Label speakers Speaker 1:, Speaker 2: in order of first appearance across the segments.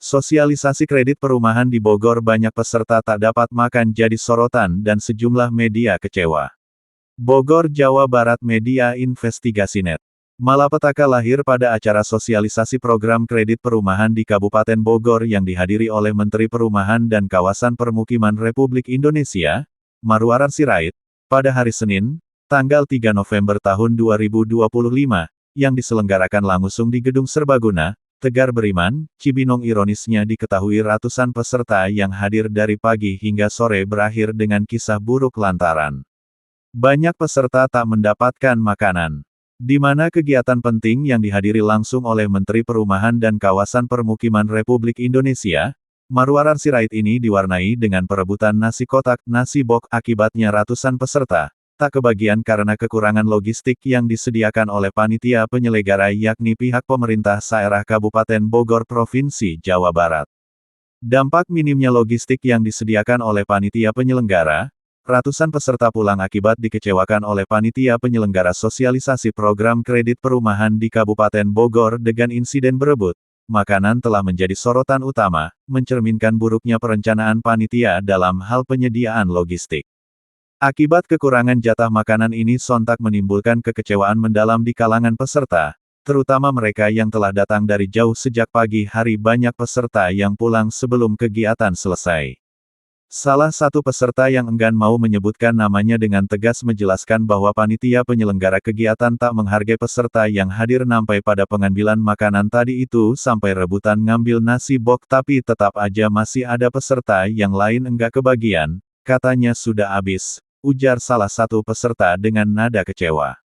Speaker 1: Sosialisasi kredit perumahan di Bogor banyak peserta tak dapat makan jadi sorotan dan sejumlah media kecewa. Bogor, Jawa Barat. Media Investigasi.net. Malapetaka lahir pada acara sosialisasi program kredit perumahan di Kabupaten Bogor yang dihadiri oleh Menteri Perumahan dan Kawasan Permukiman Republik Indonesia, Marwarar Sirait, pada hari Senin, tanggal 3 November tahun 2025, yang diselenggarakan langsung di Gedung Serbaguna, Tegar Beriman, Cibinong. Ironisnya diketahui ratusan peserta yang hadir dari pagi hingga sore berakhir dengan kisah buruk lantaran banyak peserta tak mendapatkan makanan. Di mana kegiatan penting yang dihadiri langsung oleh Menteri Perumahan dan Kawasan Permukiman Republik Indonesia, Marwarar Sirait ini diwarnai dengan perebutan nasi kotak, nasi bok. Akibatnya ratusan peserta tak kebagian karena kekurangan logistik yang disediakan oleh panitia penyelenggara yakni pihak pemerintah daerah Kabupaten Bogor Provinsi Jawa Barat. Dampak minimnya logistik yang disediakan oleh panitia penyelenggara, ratusan peserta pulang akibat dikecewakan oleh panitia penyelenggara sosialisasi program kredit perumahan di Kabupaten Bogor dengan insiden berebut makanan telah menjadi sorotan utama, mencerminkan buruknya perencanaan panitia dalam hal penyediaan logistik. Akibat kekurangan jatah makanan ini sontak menimbulkan kekecewaan mendalam di kalangan peserta, terutama mereka yang telah datang dari jauh sejak pagi hari. Banyak peserta yang pulang sebelum kegiatan selesai. Salah satu peserta yang enggan mau menyebutkan namanya dengan tegas menjelaskan bahwa panitia penyelenggara kegiatan tak menghargai peserta yang hadir sampai pada pengambilan makanan tadi itu sampai rebutan ngambil nasi bok, tapi tetap aja masih ada peserta yang lain enggak kebagian, katanya sudah habis. Ujar salah satu peserta dengan nada kecewa.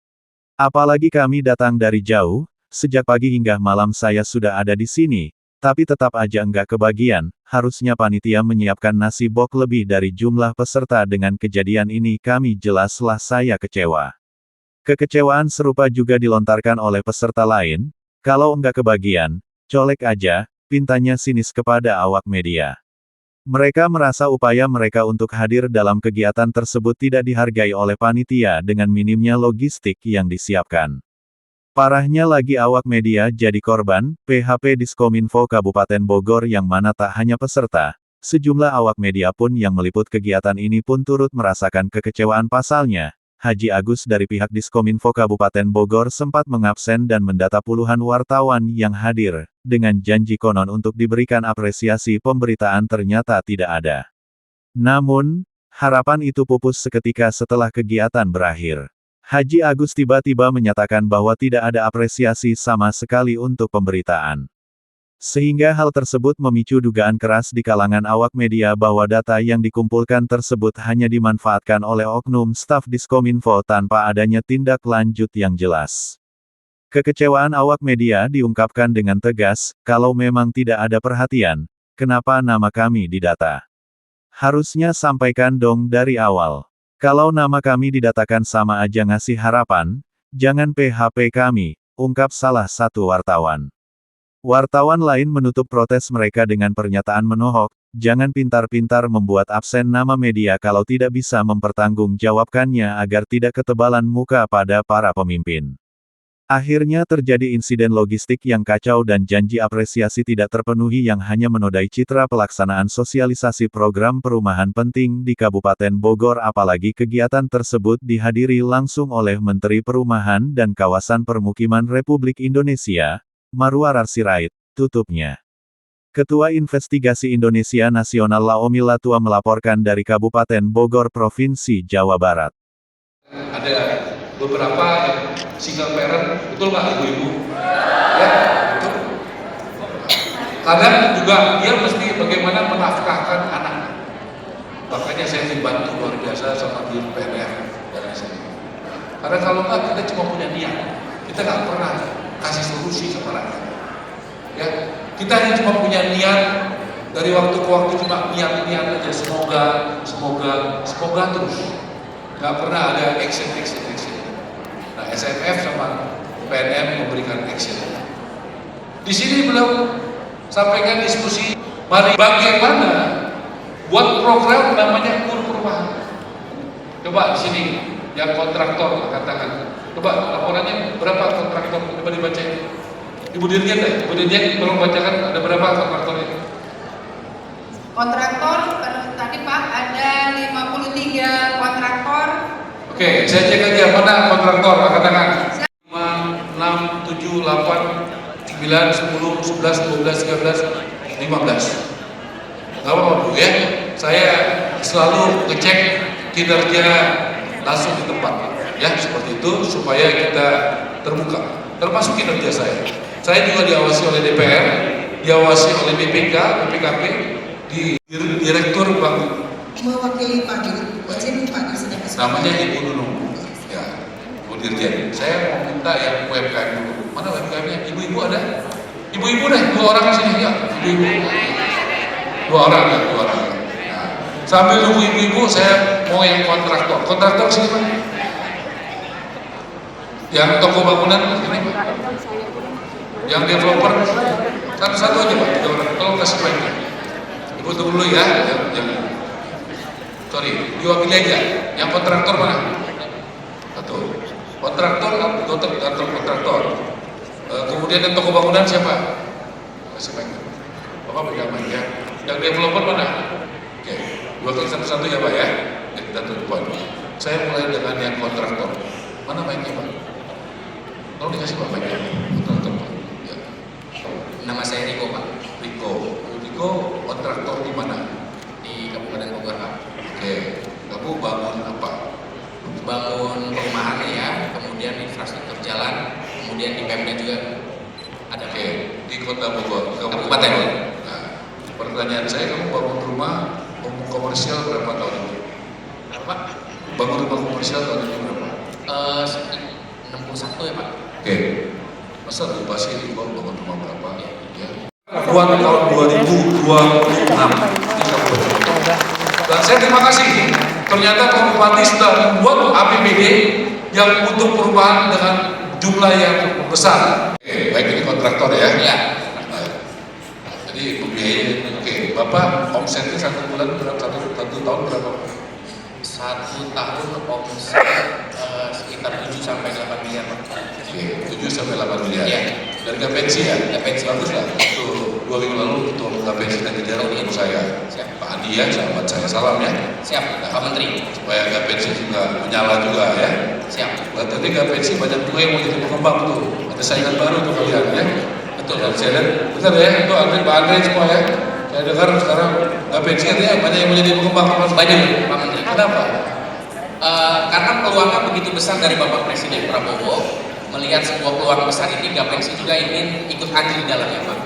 Speaker 1: Apalagi kami datang dari jauh, sejak pagi hingga malam saya sudah ada di sini, tapi tetap aja enggak kebagian. Harusnya panitia menyiapkan nasi bok lebih dari jumlah peserta. Dengan kejadian ini kami jelaslah saya kecewa. Kekecewaan serupa juga dilontarkan oleh peserta lain, kalau enggak kebagian, colek aja, pintanya sinis kepada awak media. Mereka merasa upaya mereka untuk hadir dalam kegiatan tersebut tidak dihargai oleh panitia dengan minimnya logistik yang disiapkan. Parahnya lagi awak media jadi korban PHP Diskominfo Kabupaten Bogor yang mana tak hanya peserta, sejumlah awak media pun yang meliput kegiatan ini pun turut merasakan kekecewaan. Pasalnya, Haji Agus dari pihak Diskominfo Kabupaten Bogor sempat mengabsen dan mendata puluhan wartawan yang hadir, dengan janji konon untuk diberikan apresiasi pemberitaan ternyata tidak ada. Namun, harapan itu pupus seketika setelah kegiatan berakhir. Haji Agus tiba-tiba menyatakan bahwa tidak ada apresiasi sama sekali untuk pemberitaan. Sehingga hal tersebut memicu dugaan keras di kalangan awak media bahwa data yang dikumpulkan tersebut hanya dimanfaatkan oleh oknum staf Diskominfo tanpa adanya tindak lanjut yang jelas. Kekecewaan awak media diungkapkan dengan tegas, kalau memang tidak ada perhatian, kenapa nama kami didata? Harusnya sampaikan dong dari awal. Kalau nama kami didatakan sama aja ngasih harapan, jangan PHP kami, ungkap salah satu wartawan. Wartawan lain menutup protes mereka dengan pernyataan menohok, jangan pintar-pintar membuat absen nama media kalau tidak bisa mempertanggungjawabkannya agar tidak ketebalan muka pada para pemimpin. Akhirnya terjadi insiden logistik yang kacau dan janji apresiasi tidak terpenuhi yang hanya menodai citra pelaksanaan sosialisasi program perumahan penting di Kabupaten Bogor. Apalagi kegiatan tersebut dihadiri langsung oleh Menteri Perumahan dan Kawasan Permukiman Republik Indonesia, Marwarar Sirait, tutupnya. Ketua Investigasi Indonesia Nasional Laomi Latua melaporkan dari Kabupaten Bogor Provinsi Jawa Barat.
Speaker 2: Ada beberapa single parent, betul nggak ibu-ibu? Ya, betul. Kadang juga dia mesti bagaimana menafkahkan anaknya. Makanya saya dibantu luar biasa sama di PNR dan SMA. Karena kalau nggak kita cuma punya niat, kita nggak pernah kasih solusi sama rakyat. Ya, kita hanya cuma punya niat dari waktu ke waktu, cuma niat-niat aja. Semoga terus. Nggak pernah ada action. Nah, SMF sama PNM memberikan action. Di sini belum sampaikan diskusi, mari bagaimana buat program namanya kur perumahan. Coba di sini yang kontraktor katakan, coba laporannya berapa kontraktor, coba dibacain. Ibu Dirjen deh, Ibu Dirjen tolong bacakan ada berapa kontraktornya.
Speaker 3: Kontraktor tadi Pak ada 53 kontraktor.
Speaker 2: Oke, saya cek aja mana kontraktor angkat tangan. 5, 6, 7, 8, 9, 10, 11, 12, 13, 15. Gak apa-apa Bu ya, saya selalu ngecek kinerja langsung di tempat ya, seperti itu supaya kita terbuka, termasuk kinerja saya. Saya juga diawasi oleh DPR, diawasi oleh BPK, BPKP, di Direktur Bank.
Speaker 4: Mewakili Pak Dir, izin Pak Dir sedang
Speaker 2: Namanya Ibu Nunung, ya, Bu Dirjen. Saya mau minta yang UMKM dulu. Mana UMKM-nya? Ibu-ibu ada? Ibu-ibu deh, 2 orang di sini ya, ibu-ibu. 2 orang ya, 2 orang. Nah, sambil nunggu ibu-ibu, saya mau yang kontraktor. Kontraktor sini Pak. Yang toko bangunan ini Pak. Yang developer, kan satu aja Pak, 3 orang. Tolong kasih baiknya. Ibu tunggu dulu ya, jangan. Sorry, diwakili aja. Yang kontraktor mana? Satu. Kontraktor. Kemudian yang toko bangunan siapa? Kasih baik. Bapak pegang mic ya. Yang developer mana? Oke, diwakili satu-satu ya Pak ya. Kita tutup poin. Saya mulai dengan yang kontraktor. Mana mic-nya Pak? Tolong dikasih Pak mic-nya. Kontraktor Pak. Ya.
Speaker 5: Nama saya Riko Pak,
Speaker 2: Riko kontraktor di mana?
Speaker 5: di Kabupaten Bogor Pak.
Speaker 2: Oke, kamu bangun apa?
Speaker 5: Bangun perumahan ya, kemudian infrastruktur jalan, kemudian di Pemda juga ada.
Speaker 2: Oke, di Kota Bogor,
Speaker 5: Kabupaten.
Speaker 2: Nah, pertanyaan saya, kamu bangun rumah komersial berapa tahun ini?
Speaker 5: Apa?
Speaker 2: Bangun rumah komersial tahun ini berapa?
Speaker 5: 61 ya Pak.
Speaker 2: Oke, masa lupa sih bangun rumah berapa? Ya. Buat tahun 2026. Dan saya terima kasih. Ternyata Pak Bupati sudah membuat APBD yang untuk perubahan dengan jumlah yang besar. Oke, baik ini kontraktor ya.
Speaker 5: Ya.
Speaker 2: Jadi pembiayaan. Oke, Bapak omsetnya satu bulan berapa? Satu tahun berapa?
Speaker 5: 1 tahun omset sekitar 7 sampai 8 miliar Pak.
Speaker 2: Oke, 7 sampai 8 miliar.
Speaker 5: Iya.
Speaker 2: Dan nggak pensi ya?
Speaker 5: Nggak pensi.
Speaker 2: Bagus lah. Waktu 2 minggu lalu untuk nggak pensi dan kejar ketemu saya.
Speaker 5: Siap.
Speaker 2: Pak Andi ya, sahabat saya, salam ya.
Speaker 5: Siap, Pak Menteri.
Speaker 2: Supaya nggak pensi juga menyala juga ya.
Speaker 5: Siap.
Speaker 2: Dan tadi nggak pensi banyak juga yang mau jadi pengembang tuh. Ada saingan baru tuh kalian ya.
Speaker 5: Betul.
Speaker 2: Dan saya lihat, benar ya, itu Pak Andre semua ya. Saya dengar sekarang nggak pensi katanya banyak yang mau jadi pengembang.
Speaker 5: Banyak Pak Menteri.
Speaker 2: Kenapa?
Speaker 5: Karena peluangnya begitu besar dari Bapak Presiden Prabowo, melihat sebuah peluang besar ini, Gapeksi juga ingin ikut andil di dalamnya Pak.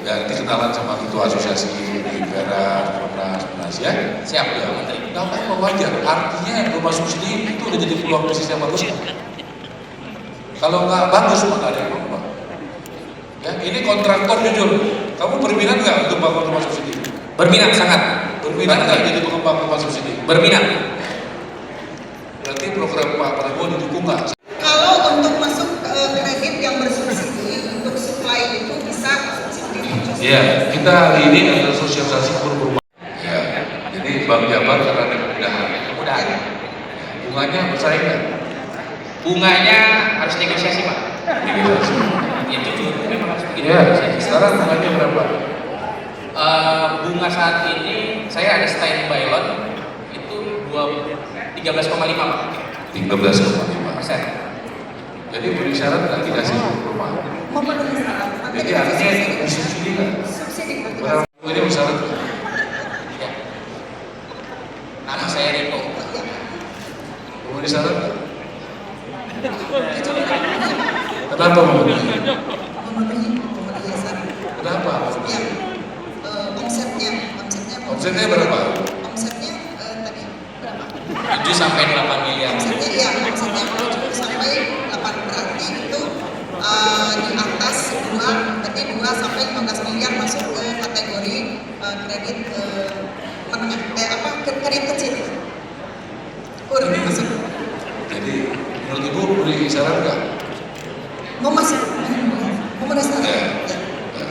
Speaker 2: Ya, nanti kenalan sama ketua asosiasi di Vera, Komnas ya.
Speaker 5: Siap
Speaker 2: Ya,
Speaker 5: Pak Menteri.
Speaker 2: Kenapa emang wajar? Artinya rumah subsidi itu udah jadi peluang bisnis yang bagus kan? Kalau nggak bagus maka ada yang mau. Ya, ini kontraktor jujur. Kamu berminat nggak untuk bangun rumah subsidi?
Speaker 5: Berminat sangat.
Speaker 2: Berminat nggak jadi pengembang rumah subsidi?
Speaker 5: Berminat.
Speaker 2: Berarti program Pak Prabowo didukung nggak?
Speaker 4: Kalau untuk masuk kredit yang bersubsidi untuk supply itu bisa subsidi.
Speaker 2: Iya, kita hari ini ada sosialisasi perumahan. Ya, jadi Bank Jabar karena ada kemudahan. Bunganya bersaing nggak?
Speaker 5: Bunganya harus negosiasi Pak. Ya jujur, memang harus begitu.
Speaker 2: Iya, sekarang bunganya berapa?
Speaker 5: Bunga saat ini saya ada standby loan itu 13,5 Pak.
Speaker 2: 13,5%. Jadi beri syarat nggak dikasih rumah?
Speaker 4: Memenuhi syarat.
Speaker 2: Jadi artinya disubsidi nggak?
Speaker 4: Subsidi.
Speaker 2: Berapa ini syarat?
Speaker 5: Ya. Nama saya Riko.
Speaker 2: Memenuhi syarat nggak? Kenapa memenuhi?
Speaker 4: Memenuhi syarat.
Speaker 2: Kenapa?
Speaker 4: Ya, omsetnya
Speaker 2: Omsetnya berapa?
Speaker 4: Omsetnya tadi berapa?
Speaker 5: 7 sampai 8 miliar.
Speaker 4: Omsetnya ya, omsetnya 7 sampai 8 berarti itu di atas 2, berarti 2 sampai 15 miliar masuk ke kategori kredit menengah, kredit kecil. Masuk.
Speaker 2: Jadi menurut Ibu beri syarat nggak?
Speaker 4: Mau masuk? Memenuhi syarat.
Speaker 2: Ya.
Speaker 4: Ya.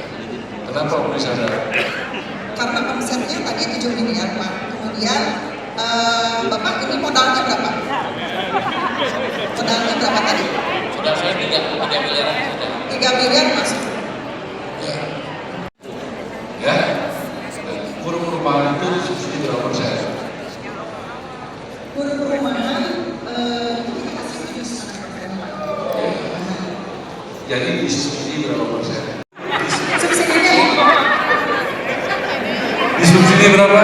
Speaker 2: Kenapa beri syarat?
Speaker 4: Karena omsetnya tadi 7 miliar Pak. Kemudian Bapak ini modalnya berapa? Modalnya berapa tadi?
Speaker 5: Sudah saya 3 miliar sudah.
Speaker 4: 3 miliar masuk.
Speaker 2: Ya. Ya. Jadi disubsidi berapa persen?
Speaker 4: Subsidinya
Speaker 2: Disubsidi berapa?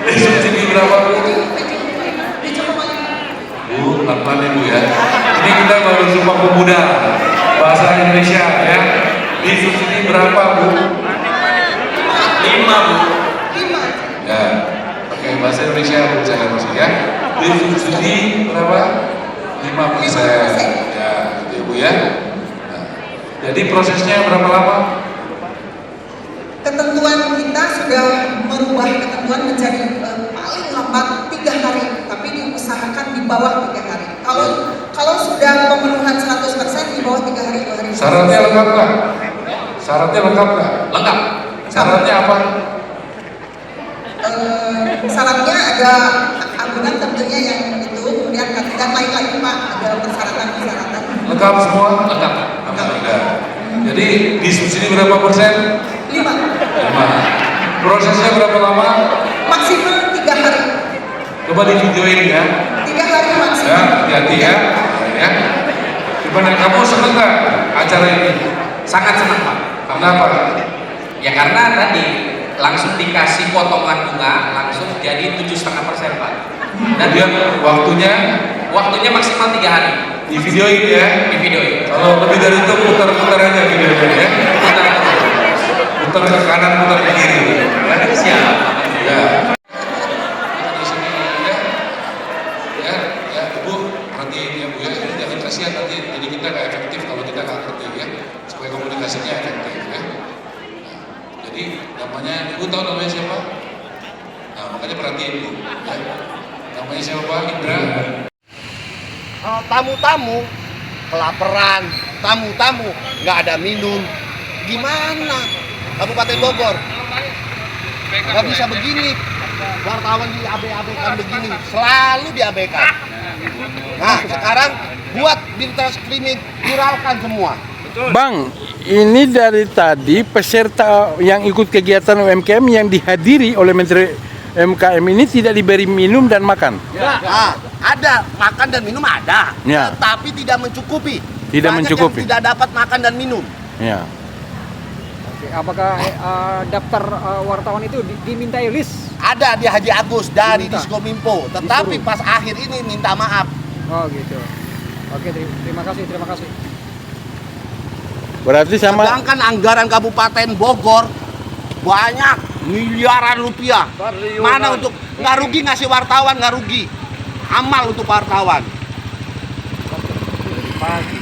Speaker 2: Disubsidi berapa? Bu, pelan-pelan ya Bu ya. Ini kita baru Sumpah Pemuda bahasa Indonesia ya. Disubsidi berapa Bu? 5 Bu.
Speaker 4: 5.
Speaker 2: Ya, pakai bahasa Indonesia Bu saya masih ya. Disubsidi berapa? 5%. Ya, gitu ya Bu ya. Nah, jadi prosesnya berapa lama?
Speaker 4: Ketentuan kita sudah merubah ketentuan menjadi paling lambat 3 hari, tapi diusahakan di bawah 3 hari. Kalau sudah pemenuhan 100% di bawah 3 hari, 2 hari.
Speaker 2: Syaratnya lengkap nggak? Syaratnya lengkap nggak?
Speaker 5: Lengkap.
Speaker 2: Syaratnya apa?
Speaker 4: Syaratnya ada agunan tentunya yang itu, kemudian dan lain-lain Pak, ada persyaratan-persyaratan.
Speaker 2: Lengkap semua?
Speaker 5: Lengkap.
Speaker 2: Alhamdulillah. Jadi disubsidi berapa persen?
Speaker 4: 5.
Speaker 2: 5. Prosesnya berapa lama?
Speaker 4: Maksimal 3 hari.
Speaker 2: Coba di videoin ya.
Speaker 4: 3 hari
Speaker 2: Ya,
Speaker 4: maksimal.
Speaker 2: hati-hati ya. Ya. Gimana kamu seneng nggak acara ini?
Speaker 5: Sangat senang Pak.
Speaker 2: Kenapa?
Speaker 5: Ya karena tadi langsung dikasih potongan bunga langsung jadi 7,5% Pak. Dan
Speaker 2: Kemudian
Speaker 5: waktunya maksimal 3 hari.
Speaker 2: di videoin ya.
Speaker 5: Di video ini.
Speaker 2: Kalau lebih dari itu putar-putar aja videonya ya. Putar ke kanan, putar ke kiri. Ya.
Speaker 5: Siap.
Speaker 2: Ya. Di sini ya. Ya, Bu, perhatiin ya Bu ya. Jangan kasihan nanti jadi kita nggak efektif kalau kita nggak ngerti ya. Supaya komunikasinya efektif ya. Nah, jadi namanya, Ibu tahu namanya siapa? Nah, makanya perhatiin Bu. Ya. Namanya siapa Pak? Indra.
Speaker 6: Tamu-tamu kelaparan, tamu-tamu nggak ada minum, gimana Kabupaten Bogor? Nggak bisa begini, wartawan diabaikan begini, selalu diabaikan. Nah sekarang buat berita streaming, viralkan semua.
Speaker 7: Bang, ini dari tadi peserta yang ikut kegiatan UMKM yang dihadiri oleh Menteri MKM ini tidak diberi minum dan makan.
Speaker 6: Nah, ada makan dan minum ada,
Speaker 7: Ya.
Speaker 6: tapi tidak mencukupi.
Speaker 7: Tidak
Speaker 6: Banyak
Speaker 7: mencukupi.
Speaker 6: yang tidak dapat makan dan minum.
Speaker 7: Ya.
Speaker 8: Oke, apakah daftar wartawan itu dimintai list?
Speaker 6: Ada di Haji Agus dari
Speaker 8: Diminta.
Speaker 6: Diskominfo, tetapi
Speaker 8: Disuruh.
Speaker 6: pas akhir ini minta maaf.
Speaker 8: Oh gitu. Oke, terima kasih, terima kasih.
Speaker 7: Berarti sama
Speaker 6: Sedangkan anggaran Kabupaten Bogor banyak miliaran rupiah. Mana untuk nggak rugi ngasih wartawan, nggak rugi. Amal untuk wartawan.
Speaker 8: Pagi.